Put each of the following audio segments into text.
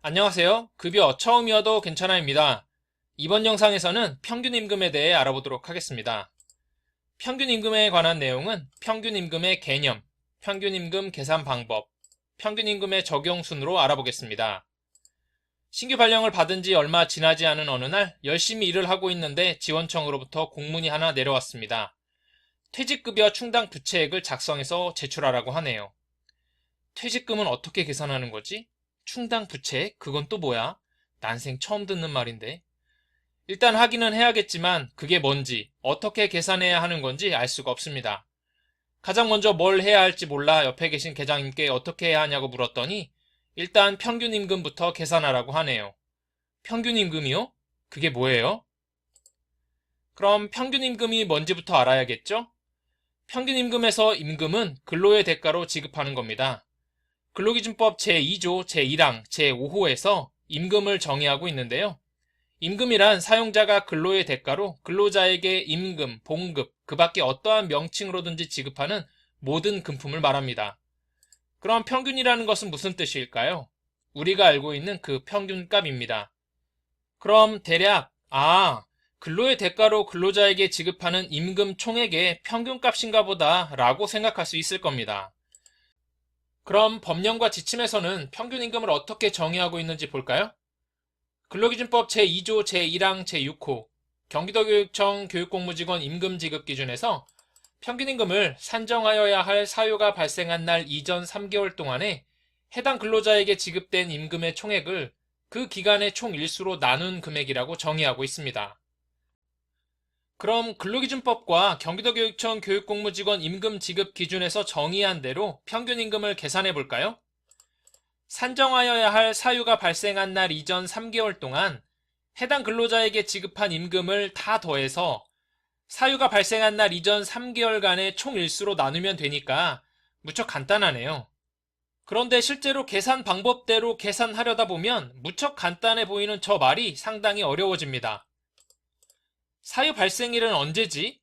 안녕하세요. 급여 처음이어도 괜찮아입니다. 이번 영상에서는 평균임금에 대해 알아보도록 하겠습니다. 평균임금에 관한 내용은 평균임금의 개념, 평균임금 계산 방법, 평균임금의 적용 순으로 알아보겠습니다. 신규 발령을 받은 지 얼마 지나지 않은 어느 날 열심히 일을 하고 있는데 지원청으로부터 공문이 하나 내려왔습니다. 퇴직급여 충당 부채액을 작성해서 제출하라고 하네요. 퇴직금은 어떻게 계산하는 거지? 충당 부채액? 그건 또 뭐야? 난생 처음 듣는 말인데. 일단 확인은 해야겠지만 그게 뭔지, 어떻게 계산해야 하는 건지 알 수가 없습니다. 가장 먼저 뭘 해야 할지 몰라 옆에 계신 계장님께 어떻게 해야 하냐고 물었더니 일단 평균임금부터 계산하라고 하네요. 평균임금이요? 그게 뭐예요? 그럼 평균임금이 뭔지부터 알아야겠죠? 평균임금에서 임금은 근로의 대가로 지급하는 겁니다. 근로기준법 제2조 제1항 제5호에서 임금을 정의하고 있는데요. 임금이란 사용자가 근로의 대가로 근로자에게 임금, 봉급, 그 밖에 어떠한 명칭으로든지 지급하는 모든 금품을 말합니다. 그럼 평균이라는 것은 무슨 뜻일까요? 우리가 알고 있는 그 평균값입니다. 그럼 대략 근로의 대가로 근로자에게 지급하는 임금 총액의 평균값인가 보다 라고 생각할 수 있을 겁니다. 그럼 법령과 지침에서는 평균임금을 어떻게 정의하고 있는지 볼까요? 근로기준법 제2조 제1항 제6호 경기도교육청 교육공무직원 임금지급기준에서 평균임금을 산정하여야 할 사유가 발생한 날 이전 3개월 동안에 해당 근로자에게 지급된 임금의 총액을 그 기간의 총 일수로 나눈 금액이라고 정의하고 있습니다. 그럼 근로기준법과 경기도교육청 교육공무직원 임금지급기준에서 정의한 대로 평균임금을 계산해 볼까요? 산정하여야 할 사유가 발생한 날 이전 3개월 동안 해당 근로자에게 지급한 임금을 다 더해서 사유가 발생한 날 이전 3개월간의 총 일수로 나누면 되니까 무척 간단하네요. 그런데 실제로 계산 방법대로 계산하려다 보면 무척 간단해 보이는 저 말이 상당히 어려워집니다. 사유 발생일은 언제지?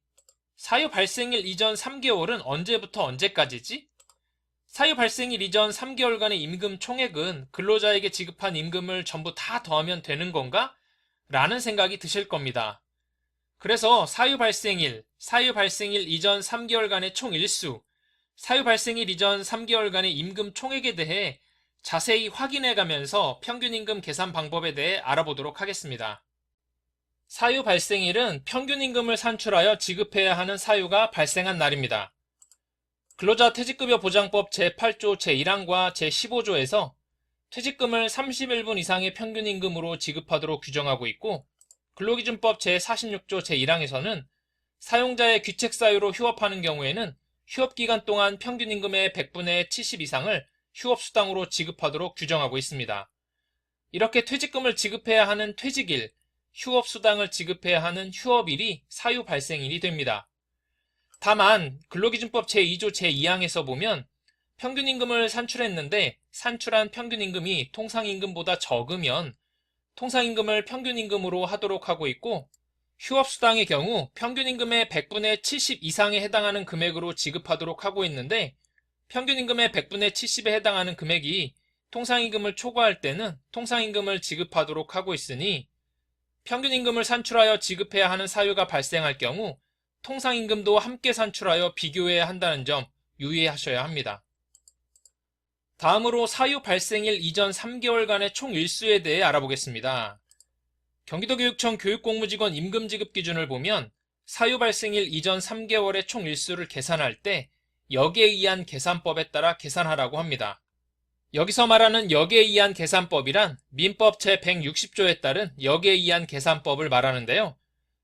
사유 발생일 이전 3개월은 언제부터 언제까지지? 사유 발생일 이전 3개월간의 임금 총액은 근로자에게 지급한 임금을 전부 다 더하면 되는 건가? 라는 생각이 드실 겁니다. 그래서 사유 발생일 이전 3개월간의 총 일수, 사유 발생일 이전 3개월간의 임금 총액에 대해 자세히 확인해 가면서 평균임금 계산 방법에 대해 알아보도록 하겠습니다. 사유 발생일은 평균임금을 산출하여 지급해야 하는 사유가 발생한 날입니다. 근로자 퇴직급여 보장법 제8조 제1항과 제15조에서 퇴직금을 31분 이상의 평균임금으로 지급하도록 규정하고 있고, 근로기준법 제46조 제1항에서는 사용자의 귀책사유로 휴업하는 경우에는 휴업기간 동안 평균임금의 100분의 70 이상을 휴업수당으로 지급하도록 규정하고 있습니다. 이렇게 퇴직금을 지급해야 하는 퇴직일, 휴업수당을 지급해야 하는 휴업일이 사유 발생일이 됩니다. 다만 근로기준법 제2조 제2항에서 보면 평균임금을 산출했는데 산출한 평균임금이 통상임금보다 적으면 통상임금을 평균임금으로 하도록 하고 있고, 휴업수당의 경우 평균임금의 100분의 70 이상에 해당하는 금액으로 지급하도록 하고 있는데, 평균임금의 100분의 70에 해당하는 금액이 통상임금을 초과할 때는 통상임금을 지급하도록 하고 있으니, 평균임금을 산출하여 지급해야 하는 사유가 발생할 경우 통상임금도 함께 산출하여 비교해야 한다는 점 유의하셔야 합니다. 다음으로 사유 발생일 이전 3개월간의 총 일수에 대해 알아보겠습니다. 경기도교육청 교육공무직원 임금지급 기준을 보면 사유 발생일 이전 3개월의 총 일수를 계산할 때 역에 의한 계산법에 따라 계산하라고 합니다. 여기서 말하는 역에 의한 계산법이란 민법 제160조에 따른 역에 의한 계산법을 말하는데요.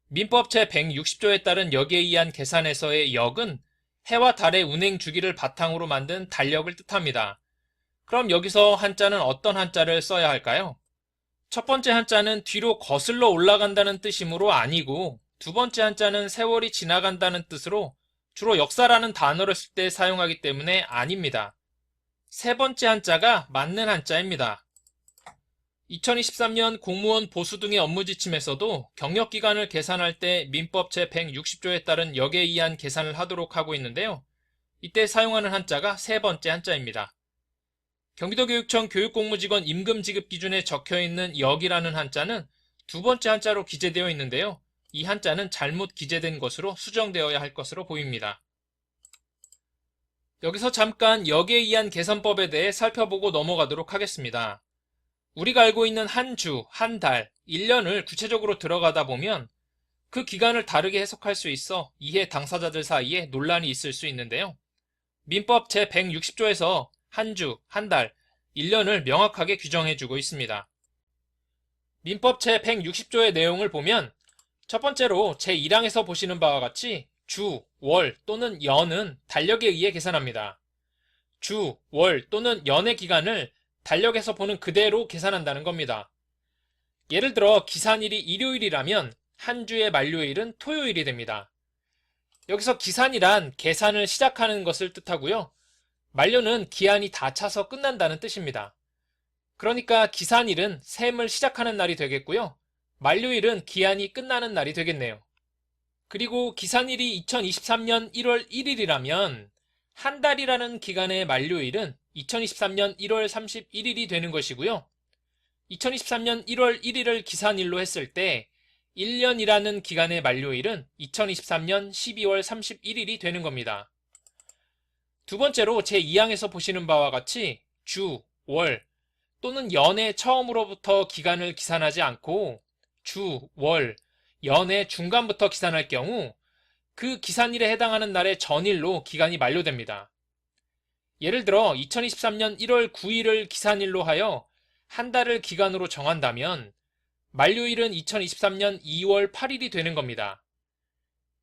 민법 제160조에 따른 역에 의한 계산에서의 역은 해와 달의 운행 주기를 바탕으로 만든 달력을 뜻합니다. 그럼 여기서 한자는 어떤 한자를 써야 할까요? 첫 번째 한자는 뒤로 거슬러 올라간다는 뜻이므로 아니고, 두 번째 한자는 세월이 지나간다는 뜻으로 주로 역사라는 단어를 쓸 때 사용하기 때문에 아닙니다. 세 번째 한자가 맞는 한자입니다. 2023년 공무원 보수 등의 업무 지침에서도 경력기간을 계산할 때 민법 제160조에 따른 역에 의한 계산을 하도록 하고 있는데요. 이때 사용하는 한자가 세 번째 한자입니다. 경기도교육청 교육공무직원 임금지급기준에 적혀있는 역이라는 한자는 두 번째 한자로 기재되어 있는데요. 이 한자는 잘못 기재된 것으로 수정되어야 할 것으로 보입니다. 여기서 잠깐 역에 의한 계산법에 대해 살펴보고 넘어가도록 하겠습니다. 우리가 알고 있는 한 주, 한 달, 1년을 구체적으로 들어가다 보면 그 기간을 다르게 해석할 수 있어 이해 당사자들 사이에 논란이 있을 수 있는데요. 민법 제160조에서 한 주, 한 달, 1년을 명확하게 규정해주고 있습니다. 민법 제160조의 내용을 보면 첫 번째로 제1항에서 보시는 바와 같이 주, 월 또는 연은 달력에 의해 계산합니다. 주, 월 또는 연의 기간을 달력에서 보는 그대로 계산한다는 겁니다. 예를 들어 기산일이 일요일이라면 한 주의 만료일은 토요일이 됩니다. 여기서 기산이란 계산을 시작하는 것을 뜻하고요. 만료는 기한이 다 차서 끝난다는 뜻입니다. 그러니까 기산일은 셈을 시작하는 날이 되겠고요. 만료일은 기한이 끝나는 날이 되겠네요. 그리고 기산일이 2023년 1월 1일이라면 한 달이라는 기간의 만료일은 2023년 1월 31일이 되는 것이고요. 2023년 1월 1일을 기산일로 했을 때 1년이라는 기간의 만료일은 2023년 12월 31일이 되는 겁니다. 두 번째로 제2항에서 보시는 바와 같이 주, 월 또는 연의 처음으로부터 기간을 기산하지 않고 주, 월, 연의 중간부터 기산할 경우 그 기산일에 해당하는 날의 전일로 기간이 만료됩니다. 예를 들어 2023년 1월 9일을 기산일로 하여 한 달을 기간으로 정한다면 만료일은 2023년 2월 8일이 되는 겁니다.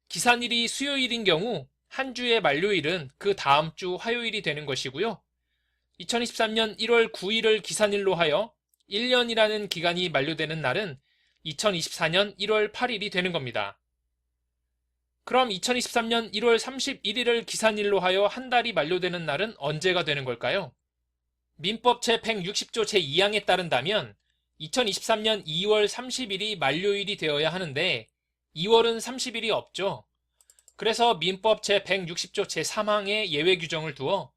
기산일이 수요일인 경우 한 주의 만료일은 그 다음 주 화요일이 되는 것이고요. 2023년 1월 9일을 기산일로 하여 1년이라는 기간이 만료되는 날은 2024년 1월 8일이 되는 겁니다. 그럼 2023년 1월 31일을 기산일로 하여 한 달이 만료되는 날은 언제가 되는 걸까요? 민법 제160조 제2항에 따른다면 2023년 2월 30일이 만료일이 되어야 하는데 2월은 30일이 없죠. 그래서 민법 제160조 제3항에 예외 규정을 두어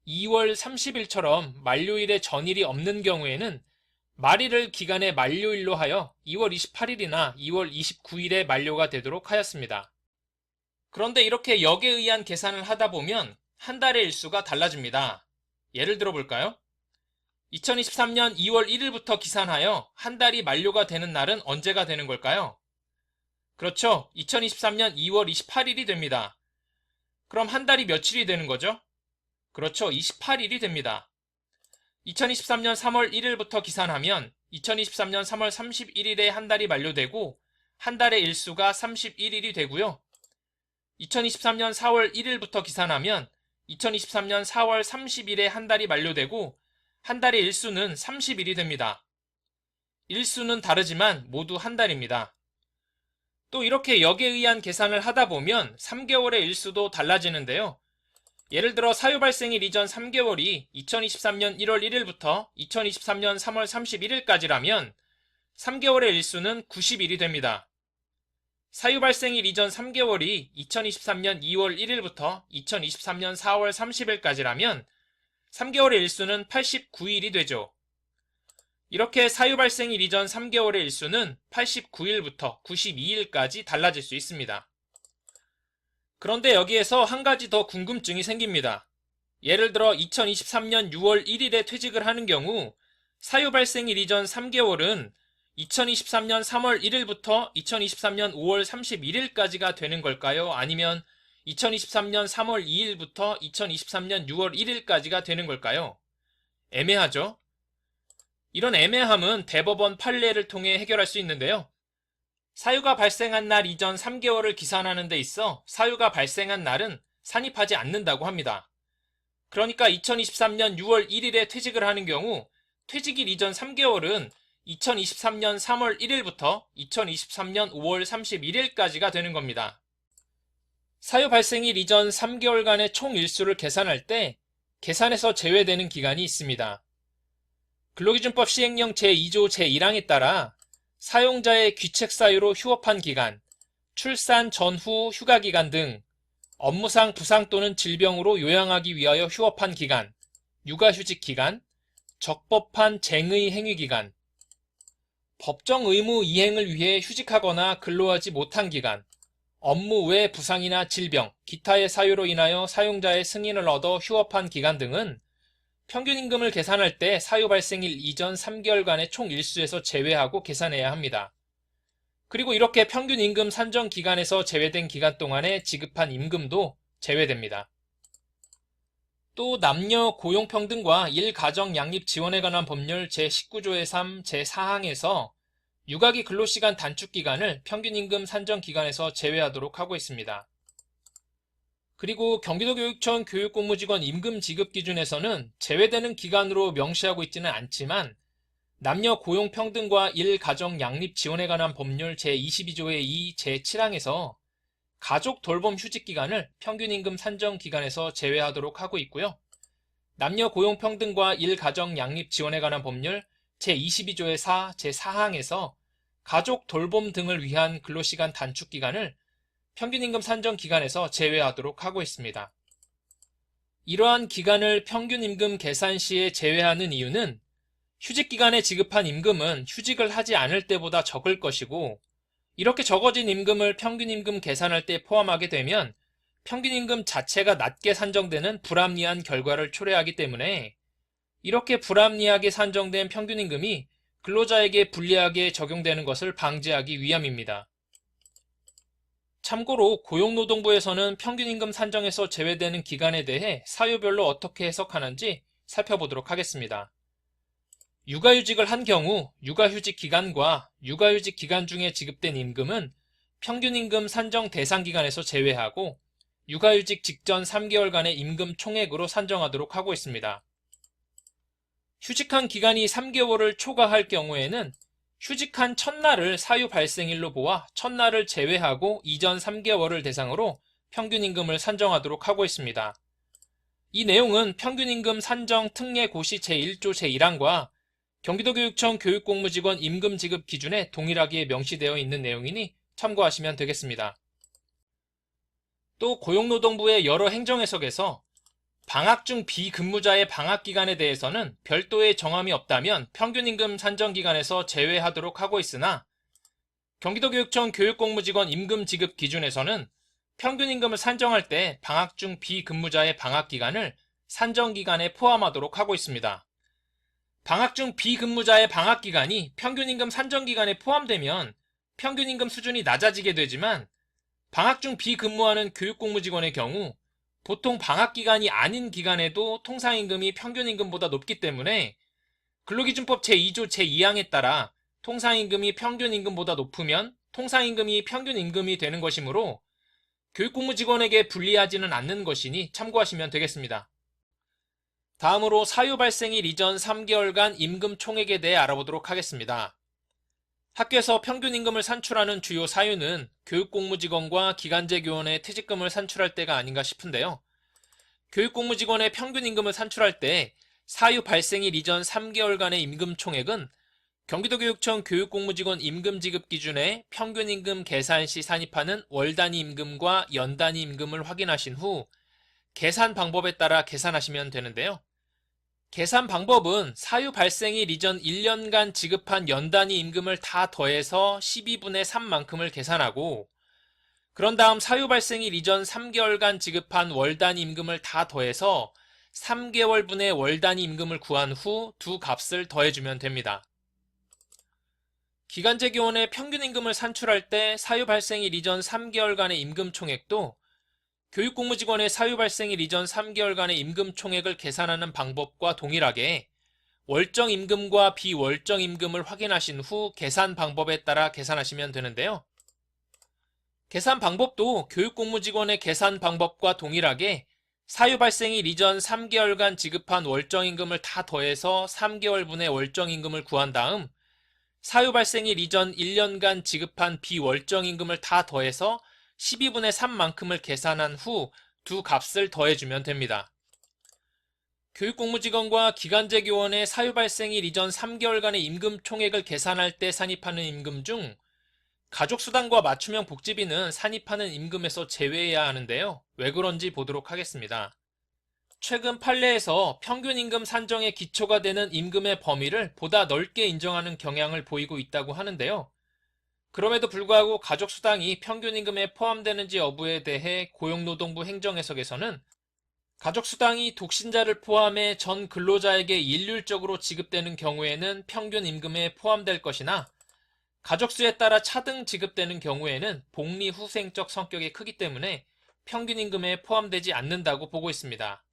2월 30일처럼 만료일의 전일이 없는 경우에는 말일을 기간의 만료일로 하여 2월 28일이나 2월 29일에 만료가 되도록 하였습니다. 그런데 이렇게 역에 의한 계산을 하다 보면 한 달의 일수가 달라집니다. 예를 들어 볼까요? 2023년 2월 1일부터 기산하여 한 달이 만료가 되는 날은 언제가 되는 걸까요? 그렇죠. 2023년 2월 28일이 됩니다. 그럼 한 달이 며칠이 되는 거죠? 그렇죠. 28일이 됩니다. 2023년 3월 1일부터 기산하면 2023년 3월 31일에 한 달이 만료되고 한 달의 일수가 31일이 되고요. 2023년 4월 1일부터 기산하면 2023년 4월 30일에 한 달이 만료되고 한 달의 일수는 30일이 됩니다. 일수는 다르지만 모두 한 달입니다. 또 이렇게 역에 의한 계산을 하다 보면 3개월의 일수도 달라지는데요. 예를 들어 사유 발생일 이전 3개월이 2023년 1월 1일부터 2023년 3월 31일까지라면 3개월의 일수는 90일이 됩니다. 사유 발생일 이전 3개월이 2023년 2월 1일부터 2023년 4월 30일까지라면 3개월의 일수는 89일이 되죠. 이렇게 사유 발생일 이전 3개월의 일수는 89일부터 92일까지 달라질 수 있습니다. 그런데 여기에서 한 가지 더 궁금증이 생깁니다. 예를 들어 2023년 6월 1일에 퇴직을 하는 경우 사유 발생일 이전 3개월은 2023년 3월 1일부터 2023년 5월 31일까지가 되는 걸까요? 아니면 2023년 3월 2일부터 2023년 6월 1일까지가 되는 걸까요? 애매하죠? 이런 애매함은 대법원 판례를 통해 해결할 수 있는데요. 사유가 발생한 날 이전 3개월을 기산하는 데 있어 사유가 발생한 날은 산입하지 않는다고 합니다. 그러니까 2023년 6월 1일에 퇴직을 하는 경우 퇴직일 이전 3개월은 2023년 3월 1일부터 2023년 5월 31일까지가 되는 겁니다. 사유 발생일 이전 3개월간의 총 일수를 계산할 때 계산에서 제외되는 기간이 있습니다. 근로기준법 시행령 제2조 제1항에 따라 사용자의 귀책 사유로 휴업한 기간, 출산 전후 휴가 기간 등 업무상 부상 또는 질병으로 요양하기 위하여 휴업한 기간, 육아휴직 기간, 적법한 쟁의 행위기간, 법정 의무 이행을 위해 휴직하거나 근로하지 못한 기간, 업무 외 부상이나 질병, 기타의 사유로 인하여 사용자의 승인을 얻어 휴업한 기간 등은 평균임금을 계산할 때 사유 발생일 이전 3개월간의 총 일수에서 제외하고 계산해야 합니다. 그리고 이렇게 평균임금 산정 기간에서 제외된 기간 동안에 지급한 임금도 제외됩니다. 또 남녀 고용평등과 일가정 양립 지원에 관한 법률 제19조의 3 제4항에서 육아기 근로시간 단축 기간을 평균임금 산정 기간에서 제외하도록 하고 있습니다. 그리고 경기도교육청 교육공무직원 임금 지급 기준에서는 제외되는 기간으로 명시하고 있지는 않지만 남녀 고용평등과 일가정 양립 지원에 관한 법률 제22조의 2 제7항에서 가족 돌봄 휴직 기간을 평균임금 산정 기간에서 제외하도록 하고 있고요. 남녀 고용평등과 일가정 양립 지원에 관한 법률 제22조의 4 제4항에서 가족 돌봄 등을 위한 근로시간 단축 기간을 평균임금 산정 기간에서 제외하도록 하고 있습니다. 이러한 기간을 평균임금 계산 시에 제외하는 이유는 휴직 기간에 지급한 임금은 휴직을 하지 않을 때보다 적을 것이고 이렇게 적어진 임금을 평균임금 계산할 때 포함하게 되면 평균임금 자체가 낮게 산정되는 불합리한 결과를 초래하기 때문에 이렇게 불합리하게 산정된 평균임금이 근로자에게 불리하게 적용되는 것을 방지하기 위함입니다. 참고로 고용노동부에서는 평균임금 산정에서 제외되는 기간에 대해 사유별로 어떻게 해석하는지 살펴보도록 하겠습니다. 육아휴직을 한 경우 육아휴직 기간과 육아휴직 기간 중에 지급된 임금은 평균임금 산정 대상 기간에서 제외하고 육아휴직 직전 3개월간의 임금 총액으로 산정하도록 하고 있습니다. 휴직한 기간이 3개월을 초과할 경우에는 휴직한 첫날을 사유 발생일로 보아 첫날을 제외하고 이전 3개월을 대상으로 평균임금을 산정하도록 하고 있습니다. 이 내용은 평균임금 산정 특례고시 제1조 제1항과 경기도교육청 교육공무직원 임금 지급 기준에 동일하게 명시되어 있는 내용이니 참고하시면 되겠습니다. 또 고용노동부의 여러 행정해석에서 방학 중 비근무자의 방학기간에 대해서는 별도의 정함이 없다면 평균임금 산정기간에서 제외하도록 하고 있으나 경기도교육청 교육공무직원 임금 지급 기준에서는 평균임금을 산정할 때 방학 중 비근무자의 방학기간을 산정기간에 포함하도록 하고 있습니다. 방학 중 비근무자의 방학기간이 평균임금 산정기간에 포함되면 평균임금 수준이 낮아지게 되지만 방학 중 비근무하는 교육공무직원의 경우 보통 방학기간이 아닌 기간에도 통상임금이 평균임금보다 높기 때문에 근로기준법 제2조 제2항에 따라 통상임금이 평균임금보다 높으면 통상임금이 평균임금이 되는 것이므로 교육공무직원에게 불리하지는 않는 것이니 참고하시면 되겠습니다. 다음으로 사유 발생일 이전 3개월간 임금 총액에 대해 알아보도록 하겠습니다. 학교에서 평균임금을 산출하는 주요 사유는 교육공무직원과 기간제 교원의 퇴직금을 산출할 때가 아닌가 싶은데요. 교육공무직원의 평균임금을 산출할 때 사유 발생일 이전 3개월간의 임금 총액은 경기도교육청 교육공무직원 임금 지급 기준에 평균임금 계산 시 산입하는 월 단위 임금과 연 단위 임금을 확인하신 후 계산 방법에 따라 계산하시면 되는데요. 계산 방법은 사유 발생일 이전 1년간 지급한 연 단위 임금을 다 더해서 12분의 3만큼을 계산하고 그런 다음 사유 발생일 이전 3개월간 지급한 월 단위 임금을 다 더해서 3개월분의 월 단위 임금을 구한 후 두 값을 더해주면 됩니다. 기간제 교원의 평균임금을 산출할 때 사유 발생일 이전 3개월간의 임금 총액도 교육공무직원의 사유 발생일 이전 3개월간의 임금 총액을 계산하는 방법과 동일하게 월정 임금과 비월정 임금을 확인하신 후 계산 방법에 따라 계산하시면 되는데요. 계산 방법도 교육공무직원의 계산 방법과 동일하게 사유 발생일 이전 3개월간 지급한 월정 임금을 다 더해서 3개월분의 월정 임금을 구한 다음 사유 발생일 이전 1년간 지급한 비월정 임금을 다 더해서 12분의 3만큼을 계산한 후 두 값을 더해주면 됩니다. 교육공무직원과 기간제 교원의 사유 발생일 이전 3개월간의 임금 총액을 계산할 때 산입하는 임금 중 가족수당과 맞춤형 복지비는 산입하는 임금에서 제외해야 하는데요. 왜 그런지 보도록 하겠습니다. 최근 판례에서 평균임금 산정의 기초가 되는 임금의 범위를 보다 넓게 인정하는 경향을 보이고 있다고 하는데요. 그럼에도 불구하고 가족수당이 평균임금에 포함되는지 여부에 대해 고용노동부 행정해석에서는 가족수당이 독신자를 포함해 전 근로자에게 일률적으로 지급되는 경우에는 평균임금에 포함될 것이나 가족수에 따라 차등 지급되는 경우에는 복리후생적 성격이 크기 때문에 평균임금에 포함되지 않는다고 보고 있습니다.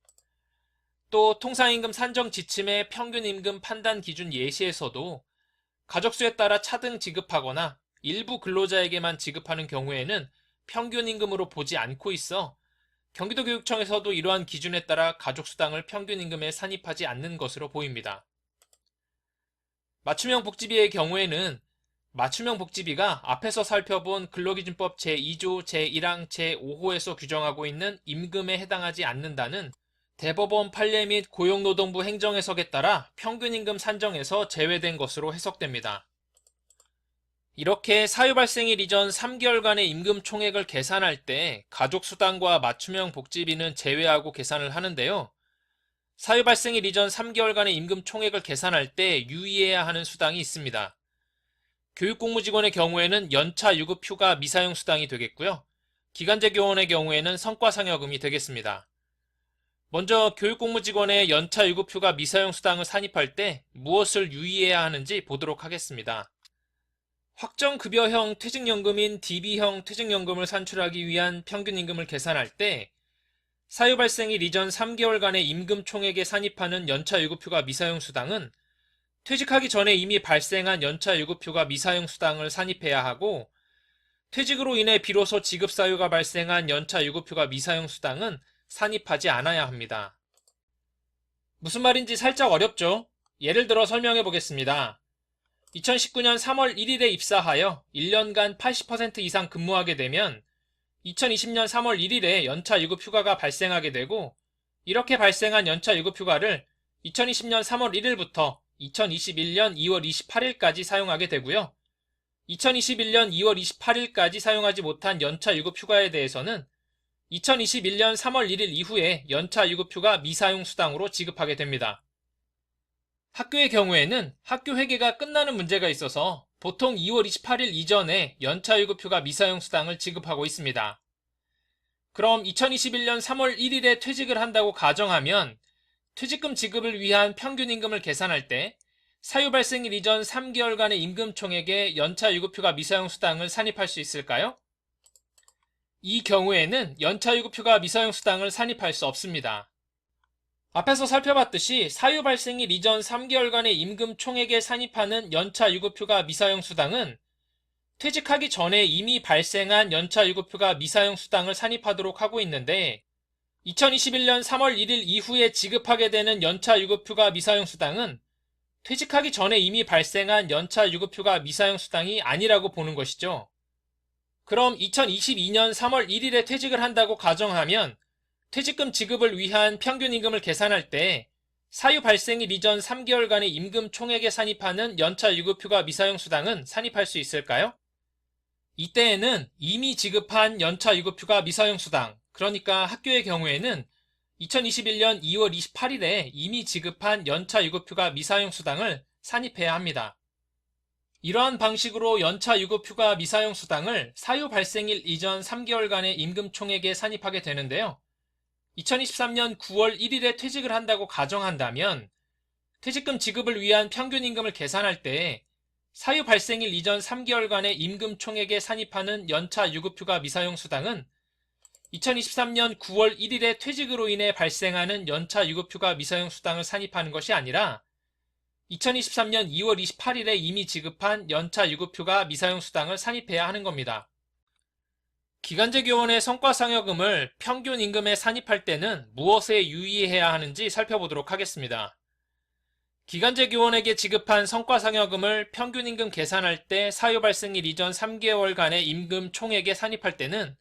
또 통상임금 산정 지침의 평균임금 판단 기준 예시에서도 가족수에 따라 차등 지급하거나 일부 근로자에게만 지급하는 경우에는 평균임금으로 보지 않고 있어 경기도교육청에서도 이러한 기준에 따라 가족수당을 평균임금에 산입하지 않는 것으로 보입니다. 맞춤형 복지비의 경우에는 맞춤형 복지비가 앞에서 살펴본 근로기준법 제2조 제1항 제5호에서 규정하고 있는 임금에 해당하지 않는다는 대법원 판례 및 고용노동부 행정해석에 따라 평균임금 산정에서 제외된 것으로 해석됩니다. 이렇게 사유발생일 이전 3개월간의 임금 총액을 계산할 때 가족수당과 맞춤형 복지비는 제외하고 계산을 하는데요. 사유발생일 이전 3개월간의 임금 총액을 계산할 때 유의해야 하는 수당이 있습니다. 교육공무직원의 경우에는 연차 유급 휴가 미사용 수당이 되겠고요. 기간제 교원의 경우에는 성과상여금이 되겠습니다. 먼저 교육공무직원의 연차 유급 휴가 미사용 수당을 산입할 때 무엇을 유의해야 하는지 보도록 하겠습니다. 확정급여형 퇴직연금인 DB형 퇴직연금을 산출하기 위한 평균임금을 계산할 때 사유발생일 이전 3개월간의 임금 총액에 산입하는 연차 유급휴가 미사용 수당은 퇴직하기 전에 이미 발생한 연차 유급휴가 미사용 수당을 산입해야 하고 퇴직으로 인해 비로소 지급 사유가 발생한 연차 유급휴가 미사용 수당은 산입하지 않아야 합니다. 무슨 말인지 살짝 어렵죠? 예를 들어 설명해 보겠습니다. 2019년 3월 1일에 입사하여 1년간 80% 이상 근무하게 되면 2020년 3월 1일에 연차 유급휴가가 발생하게 되고 이렇게 발생한 연차 유급휴가를 2020년 3월 1일부터 2021년 2월 28일까지 사용하게 되고요. 2021년 2월 28일까지 사용하지 못한 연차 유급휴가에 대해서는 2021년 3월 1일 이후에 연차 유급휴가 미사용 수당으로 지급하게 됩니다. 학교의 경우에는 학교 회계가 끝나는 문제가 있어서 보통 2월 28일 이전에 연차 유급휴가 미사용 수당을 지급하고 있습니다. 그럼 2021년 3월 1일에 퇴직을 한다고 가정하면 퇴직금 지급을 위한 평균임금을 계산할 때 사유 발생일 이전 3개월간의 임금 총액에 연차 유급휴가 미사용 수당을 산입할 수 있을까요? 이 경우에는 연차 유급휴가 미사용 수당을 산입할 수 없습니다. 앞에서 살펴봤듯이 사유 발생일 이전 3개월간의 임금 총액에 산입하는 연차 유급휴가 미사용 수당은 퇴직하기 전에 이미 발생한 연차 유급휴가 미사용 수당을 산입하도록 하고 있는데 2021년 3월 1일 이후에 지급하게 되는 연차 유급휴가 미사용 수당은 퇴직하기 전에 이미 발생한 연차 유급휴가 미사용 수당이 아니라고 보는 것이죠. 그럼 2022년 3월 1일에 퇴직을 한다고 가정하면 퇴직금 지급을 위한 평균임금을 계산할 때 사유 발생일 이전 3개월간의 임금 총액에 산입하는 연차 유급휴가 미사용 수당은 산입할 수 있을까요? 이때에는 이미 지급한 연차 유급휴가 미사용 수당, 그러니까 학교의 경우에는 2021년 2월 28일에 이미 지급한 연차 유급휴가 미사용 수당을 산입해야 합니다. 이러한 방식으로 연차 유급휴가 미사용 수당을 사유 발생일 이전 3개월간의 임금 총액에 산입하게 되는데요. 2023년 9월 1일에 퇴직을 한다고 가정한다면 퇴직금 지급을 위한 평균임금을 계산할 때 사유 발생일 이전 3개월간의 임금 총액에 산입하는 연차 유급휴가 미사용 수당은 2023년 9월 1일에 퇴직으로 인해 발생하는 연차 유급휴가 미사용 수당을 산입하는 것이 아니라 2023년 2월 28일에 이미 지급한 연차 유급휴가 미사용 수당을 산입해야 하는 겁니다. 기간제 교원의 성과상여금을 평균 임금에 산입할 때는 무엇에 유의해야 하는지 살펴보도록 하겠습니다. 기간제 교원에게 지급한 성과상여금을 평균임금 계산할 때 사유 발생일 이전 3개월간의 임금 총액에 산입할 때는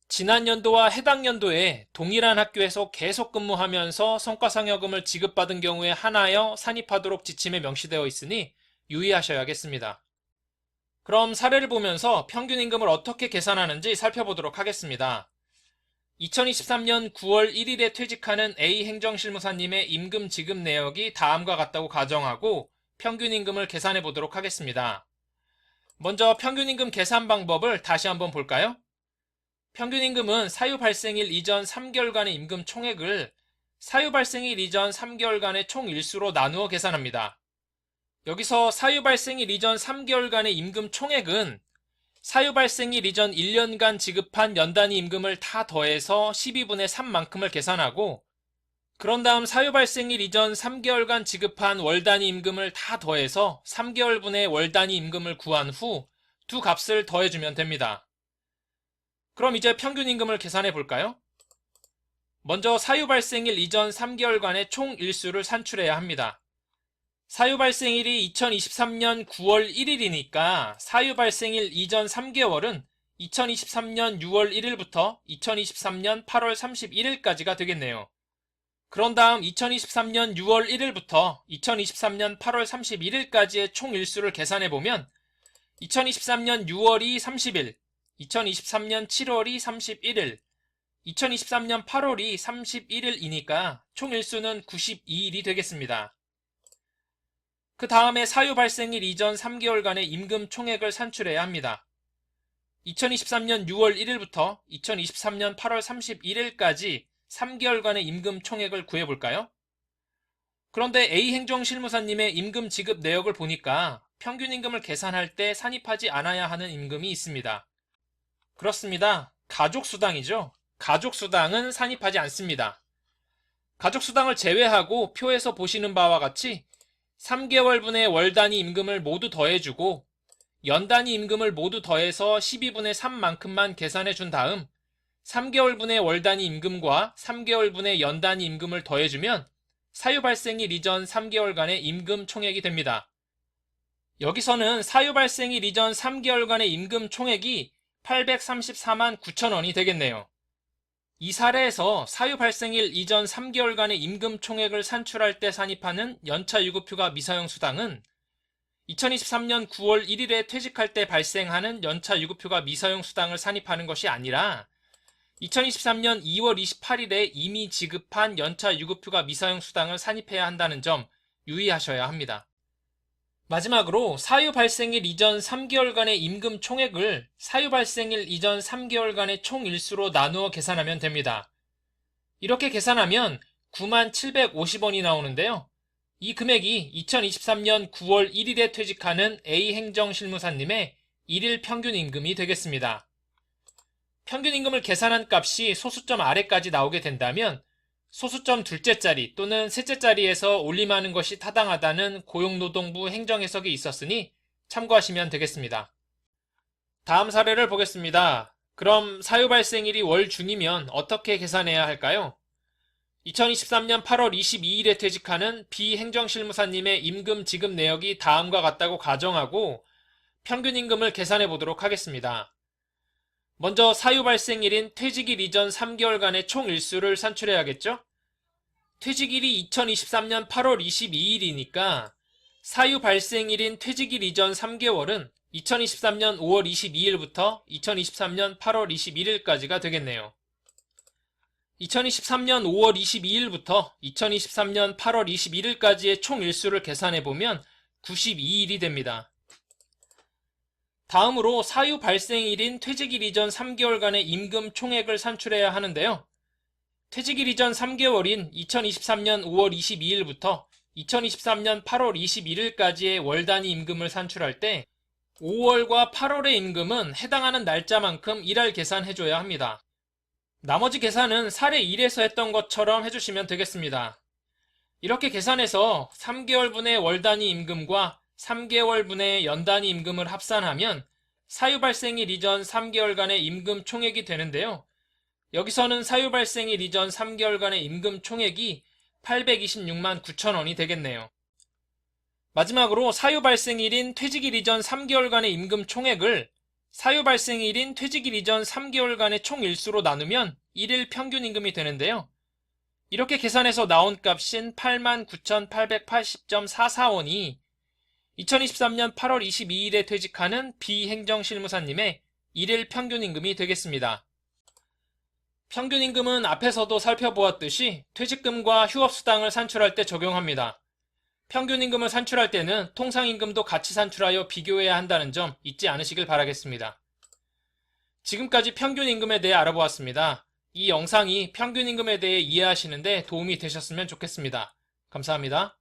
지난 연도와 해당 연도에 동일한 학교에서 계속 근무하면서 성과상여금을 지급받은 경우에 한하여 산입하도록 지침에 명시되어 있으니 유의하셔야겠습니다. 그럼 사례를 보면서 평균임금을 어떻게 계산하는지 살펴보도록 하겠습니다. 2023년 9월 1일에 퇴직하는 A 행정실무사님의 임금 지급 내역이 다음과 같다고 가정하고 평균임금을 계산해 보도록 하겠습니다. 먼저 평균임금 계산 방법을 다시 한번 볼까요? 평균임금은 사유 발생일 이전 3개월간의 임금 총액을 사유 발생일 이전 3개월간의 총 일수로 나누어 계산합니다. 여기서 사유 발생일 이전 3개월간의 임금 총액은 사유 발생일 이전 1년간 지급한 연단위 임금을 다 더해서 12분의 3만큼을 계산하고, 그런 다음 사유 발생일 이전 3개월간 지급한 월단위 임금을 다 더해서 3개월분의 월단위 임금을 구한 후 두 값을 더해주면 됩니다. 그럼 이제 평균임금을 계산해 볼까요? 먼저 사유 발생일 이전 3개월간의 총 일수를 산출해야 합니다. 사유 발생일이 2023년 9월 1일이니까 사유 발생일 이전 3개월은 2023년 6월 1일부터 2023년 8월 31일까지가 되겠네요. 그런 다음 2023년 6월 1일부터 2023년 8월 31일까지의 총 일수를 계산해보면 2023년 6월이 30일, 2023년 7월이 31일, 2023년 8월이 31일이니까 총 일수는 92일이 되겠습니다. 그 다음에 사유 발생일 이전 3개월간의 임금 총액을 산출해야 합니다. 2023년 6월 1일부터 2023년 8월 31일까지 3개월간의 임금 총액을 구해볼까요? 그런데 A 행정실무사님의 임금 지급 내역을 보니까 평균임금을 계산할 때 산입하지 않아야 하는 임금이 있습니다. 그렇습니다. 가족수당이죠. 가족수당은 산입하지 않습니다. 가족수당을 제외하고 표에서 보시는 바와 같이 3개월분의 월단위 임금을 모두 더해주고 연단위 임금을 모두 더해서 12분의 3만큼만 계산해 준 다음 3개월분의 월단위 임금과 3개월분의 연단위 임금을 더해주면 사유 발생일 이전 3개월간의 임금 총액이 됩니다. 여기서는 사유 발생일 이전 3개월간의 임금 총액이 834만 9천 원이 되겠네요. 이 사례에서 사유 발생일 이전 3개월간의 임금 총액을 산출할 때 산입하는 연차 유급휴가 미사용 수당은 2023년 9월 1일에 퇴직할 때 발생하는 연차 유급휴가 미사용 수당을 산입하는 것이 아니라 2023년 2월 28일에 이미 지급한 연차 유급휴가 미사용 수당을 산입해야 한다는 점 유의하셔야 합니다. 마지막으로 사유 발생일 이전 3개월간의 임금 총액을 사유 발생일 이전 3개월간의 총 일수로 나누어 계산하면 됩니다. 이렇게 계산하면 9750원이 나오는데요. 이 금액이 2023년 9월 1일에 퇴직하는 A 행정실무사님의 일일 평균임금이 되겠습니다. 평균임금을 계산한 값이 소수점 아래까지 나오게 된다면 소수점 둘째 자리 또는 셋째 자리에서 올림하는 것이 타당하다는 고용노동부 행정해석이 있었으니 참고하시면 되겠습니다. 다음 사례를 보겠습니다. 그럼 사유 발생일이 월 중이면 어떻게 계산해야 할까요? 2023년 8월 22일에 퇴직하는 B 행정실무사님의 임금 지급 내역이 다음과 같다고 가정하고 평균임금을 계산해 보도록 하겠습니다. 먼저 사유 발생일인 퇴직일 이전 3개월간의 총 일수를 산출해야겠죠? 퇴직일이 2023년 8월 22일이니까 사유 발생일인 퇴직일 이전 3개월은 2023년 5월 22일부터 2023년 8월 21일까지가 되겠네요. 2023년 5월 22일부터 2023년 8월 21일까지의 총 일수를 계산해보면 92일이 됩니다. 다음으로 사유 발생일인 퇴직일 이전 3개월간의 임금 총액을 산출해야 하는데요. 퇴직일 이전 3개월인 2023년 5월 22일부터 2023년 8월 21일까지의 월단위 임금을 산출할 때 5월과 8월의 임금은 해당하는 날짜만큼 일할 계산해줘야 합니다. 나머지 계산은 사례 1에서 했던 것처럼 해주시면 되겠습니다. 이렇게 계산해서 3개월분의 월단위 임금과 3개월분의 연단위 임금을 합산하면 사유 발생일 이전 3개월간의 임금 총액이 되는데요. 여기서는 사유 발생일 이전 3개월간의 임금 총액이 826만 9천 원이 되겠네요. 마지막으로 사유 발생일인 퇴직일 이전 3개월간의 임금 총액을 사유 발생일인 퇴직일 이전 3개월간의 총 일수로 나누면 일일 평균임금이 되는데요. 이렇게 계산해서 나온 값인 89,880.44원이 2023년 8월 22일에 퇴직하는 B 행정실무사님의 일일 평균임금이 되겠습니다. 평균임금은 앞에서도 살펴보았듯이 퇴직금과 휴업수당을 산출할 때 적용합니다. 평균임금을 산출할 때는 통상임금도 같이 산출하여 비교해야 한다는 점 잊지 않으시길 바라겠습니다. 지금까지 평균임금에 대해 알아보았습니다. 이 영상이 평균임금에 대해 이해하시는데 도움이 되셨으면 좋겠습니다. 감사합니다.